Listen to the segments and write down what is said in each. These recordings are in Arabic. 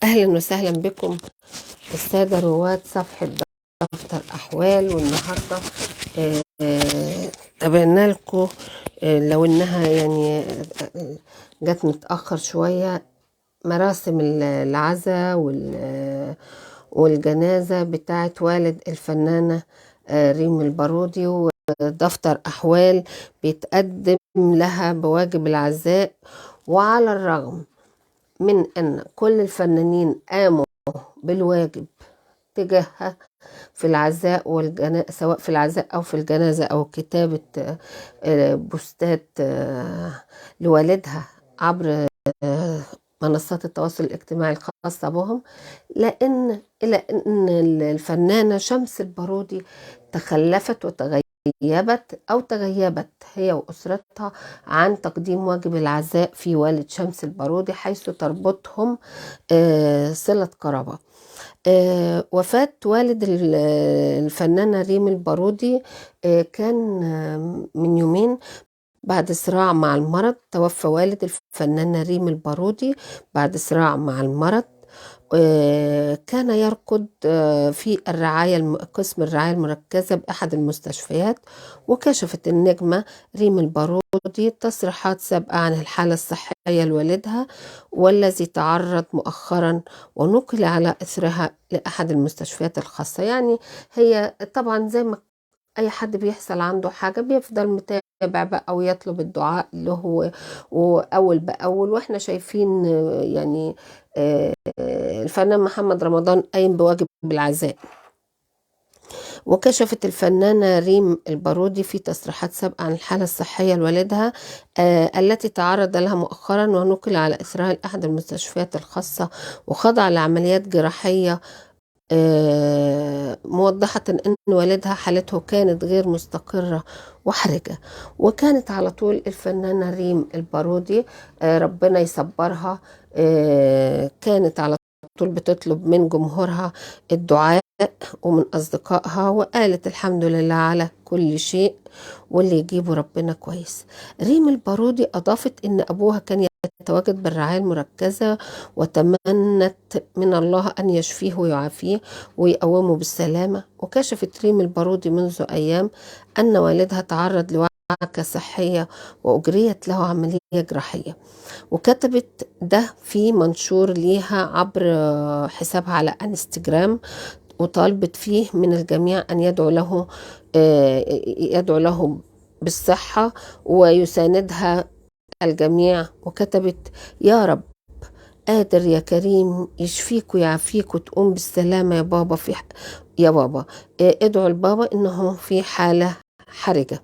أهلا وسهلا بكم السادة رواد صفحة دفتر أحوال. والنهاردة تابعنا لكم لو إنها يعني جت متأخر شوية مراسم العزاء والجنازة بتاعت والد الفنانة ريم البارودي، ودفتر أحوال بيتقدم لها بواجب العزاء. وعلى الرغم من أن كل الفنانين قاموا بالواجب تجاهها في العزاء سواء في العزاء أو في الجنازة أو كتابة بوستات لوالدها عبر منصات التواصل الاجتماعي الخاصة بهم، إلى أن الفنانة شمس البارودي تخلفت تغيبت هي وأسرتها عن تقديم واجب العزاء في والد شمس البارودي، حيث تربطهم صلة قرابة. وفاة والد الفنانة ريم البارودي كان من يومين بعد صراع مع المرض. توفى والد الفنانة ريم البارودي بعد صراع مع المرض. كان يرقد في قسم الرعاية المركزة بأحد المستشفيات. وكشفت النجمة ريم البارودي تصريحات سابقة عن الحالة الصحية لوالدها، والذي تعرض مؤخرا ونقل على إثرها لأحد المستشفيات الخاصة. يعني هي طبعا زي ما اي حد بيحصل عنده حاجة بيفضل متابع بقى ويطلب الدعاء له واول باول. واحنا شايفين يعني الفنان محمد رمضان قايم بواجب العزاء. وكشفت الفنانة ريم البارودي في تصريحات سابقة عن الحالة الصحية لوالدها التي تعرض لها مؤخرا ونقل على إثرها لأحد المستشفيات الخاصة، وخضع لعمليات جراحية، موضحة أن والدها حالته كانت غير مستقرة وحرجة. وكانت على طول الفنانة ريم البارودي ربنا يصبرها، كانت على طول بتطلب من جمهورها الدعاء ومن أصدقائها، وقالت الحمد لله على كل شيء واللي يجيبه ربنا كويس. ريم البارودي أضافت أن أبوها كان يتواجد بالرعاية المركزة، وتمنت من الله أن يشفيه ويعافيه ويقومه بالسلامة. وكشفت ريم البارودي منذ أيام أن والدها تعرض لوعكة صحية وأجريت له عملية جراحية، وكتبت ده في منشور ليها عبر حسابها على انستجرام، وطالبت فيه من الجميع أن يدعو له بالصحة ويساندها الجميع. وكتبت: يا رب قادر يا كريم يشفيك ويعافيك وتقوم بالسلامة يا بابا. يا بابا ادعوا البابا إنه في حالة حرجة.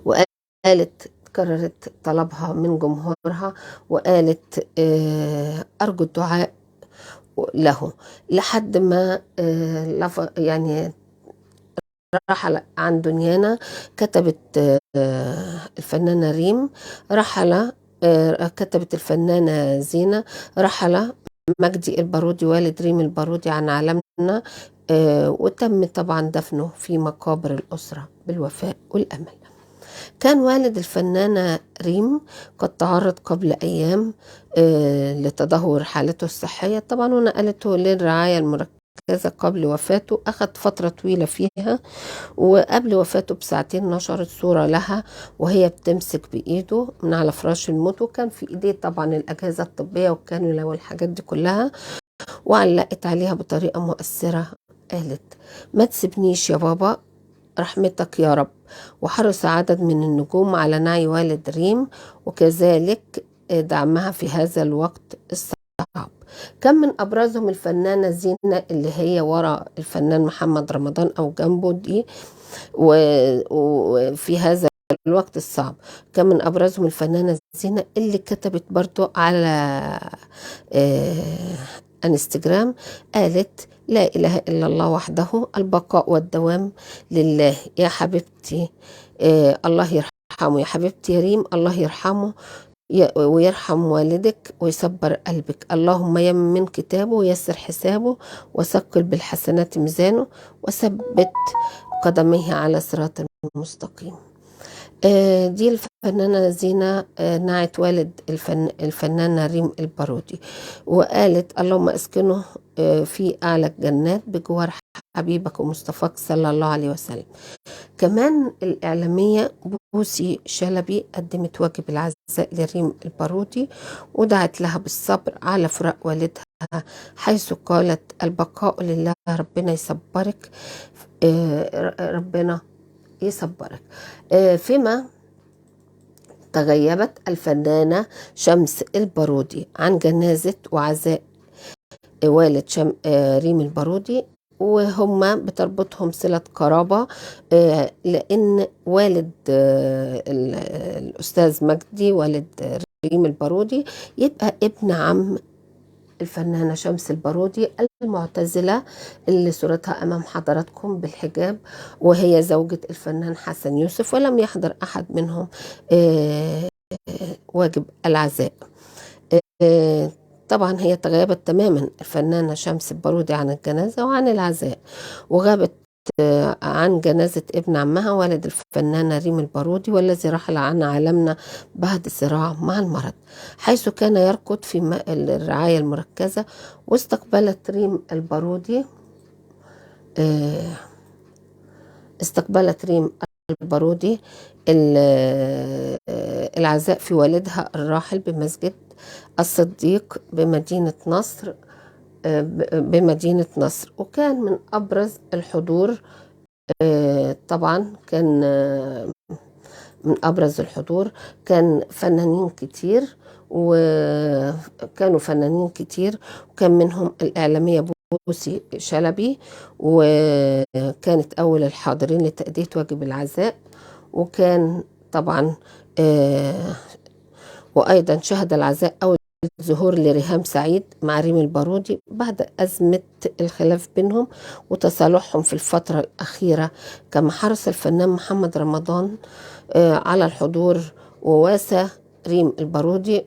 وقالت كررت طلبها من جمهورها، وقالت أرجو الدعاء له لحد ما يعني رحل عن دنيانا. كتبت الفنانة ريم رحل، كتبت الفنانة زينة رحل مجدي البارودي والد ريم البارودي عن عالمنا، وتم طبعا دفنه في مقابر الأسرة بالوفاء والأمل. كان والد الفنانة ريم قد تعرض قبل أيام لتدهور حالته الصحية طبعا، ونقلته للرعاية المركزة قبل وفاته. أخذ فترة طويلة فيها، وقبل وفاته بساعتين نشرت صورة لها وهي بتمسك بإيده من على فراش الموت، وكان في إيديه طبعا الأجهزة الطبية والكانولا والحاجات دي كلها، وعلقت عليها بطريقة مؤثرة. قالت: ما تسيبنيش يا بابا، رحمتك يا رب. وحرص عدد من النجوم على نعي والد ريم وكذلك دعمها في هذا الوقت الصعب. كان من أبرزهم الفنانة زينة اللي هي ورا الفنان محمد رمضان أو جنبه دي، وفي هذا الوقت الصعب كان من أبرزهم الفنانة زينة اللي كتبت برضو على انستجرام، قالت: لا إله إلا الله وحده، البقاء والدوام لله يا حبيبتي. الله يرحمه يا حبيبتي يا ريم، الله يرحمه ويرحم والدك ويصبر قلبك. اللهم يمن كتابه ويسر حسابه وثقل بالحسنات ميزانه وثبت قدميه على صراط المستقيم. دي الفنانة زينة نعت والد الفنانة ريم البارودي، وقالت: اللهم اسكنه في أعلى الجنات بجوار حبيبك ومصطفاك صلى الله عليه وسلم. كمان الإعلامية بوسي شلبي قدمت واجب العزاء لريم البارودي، ودعت لها بالصبر على فراق والدها، حيث قالت: البقاء لله، ربنا يصبرك، ربنا يصبرك. فيما تغيبت الفنانة شمس البارودي عن جنازة وعزاء والد ريم البارودي، وهما بتربطهم صلة قرابة، لأن والد الأستاذ مجدي والد ريم البارودي يبقى ابن عم الفنانة شمس البارودي المعتزلة اللي صورتها أمام حضراتكم بالحجاب، وهي زوجة الفنان حسن يوسف، ولم يحضر أحد منهم واجب العزاء. طبعا هي تغيبت تماما الفنانة شمس البارودي عن الجنازة وعن العزاء، وغابت عن جنازة ابن عمها والد الفنانة ريم البارودي، والذي رحل عن عالمنا بعد صراع مع المرض، حيث كان يرقد في الرعاية المركزة. واستقبلت ريم البارودي العزاء في والدها الراحل بمسجد الصديق بمدينة نصر. وكان من أبرز الحضور طبعا كان من أبرز الحضور كان فنانين كتير، وكان منهم الإعلامية بوسي شلبي، وكانت أول الحاضرين لتأدية واجب العزاء. وكان طبعا وأيضا شهد العزاء أول ظهور لريهام سعيد مع ريم البارودي بعد أزمة الخلاف بينهم وتصالحهم في الفترة الأخيرة، كما حرص الفنان محمد رمضان على الحضور، وواسى ريم البارودي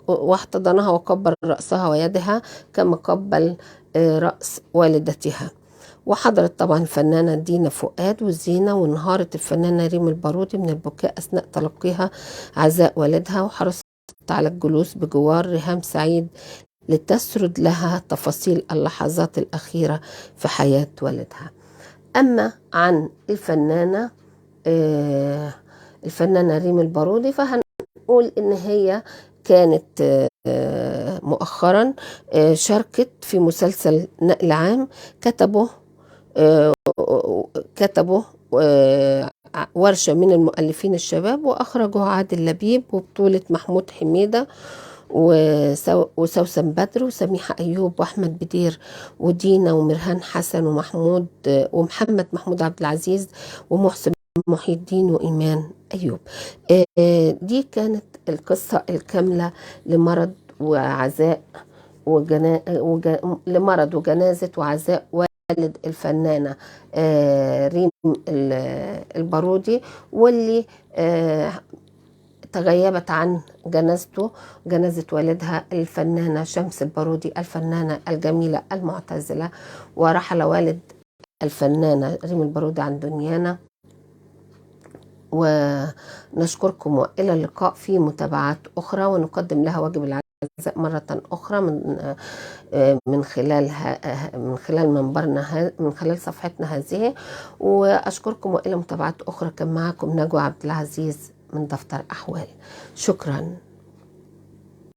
واحتضنها وكبر رأسها ويدها كما قبل رأس والدتها. وحضرت طبعا الفنانة دينا فؤاد وزينة، وانهارت الفنانة ريم البارودي من البكاء أثناء تلقيها عزاء والدها، وحرصت على الجلوس بجوار ريهام سعيد لتسرد لها تفاصيل اللحظات الأخيرة في حياة والدها. أما عن الفنانة ريم البارودي، فهنقول إن هي كانت مؤخرا شاركت في مسلسل نقل عام كتبوا ورشة من المؤلفين الشباب، وأخرجوا عادل لبيب، وبطولة محمود حميدة وسوسن بدر وسميحة أيوب وأحمد بدير ودينا ومرهان حسن ومحمد محمود عبد العزيز ومحسن محي الدين وإيمان أيوب. دي كانت القصة الكاملة لمرض وجنازة وعزاء والد الفنانة ريم البارودي، واللي تغيبت عن جنازة والدها الفنانة شمس البارودي الفنانة الجميلة المعتزلة، ورحل والد الفنانة ريم البارودي عن دنيانا. ونشكركم، وإلى اللقاء في متابعات أخرى، ونقدم لها واجب العزاء مرة أخرى من خلال منبرنا، من خلال صفحتنا هذه. وأشكركم، وإلى متابعات أخرى. كان معكم نجوى عبد العزيز من دفتر أحوال. شكرا.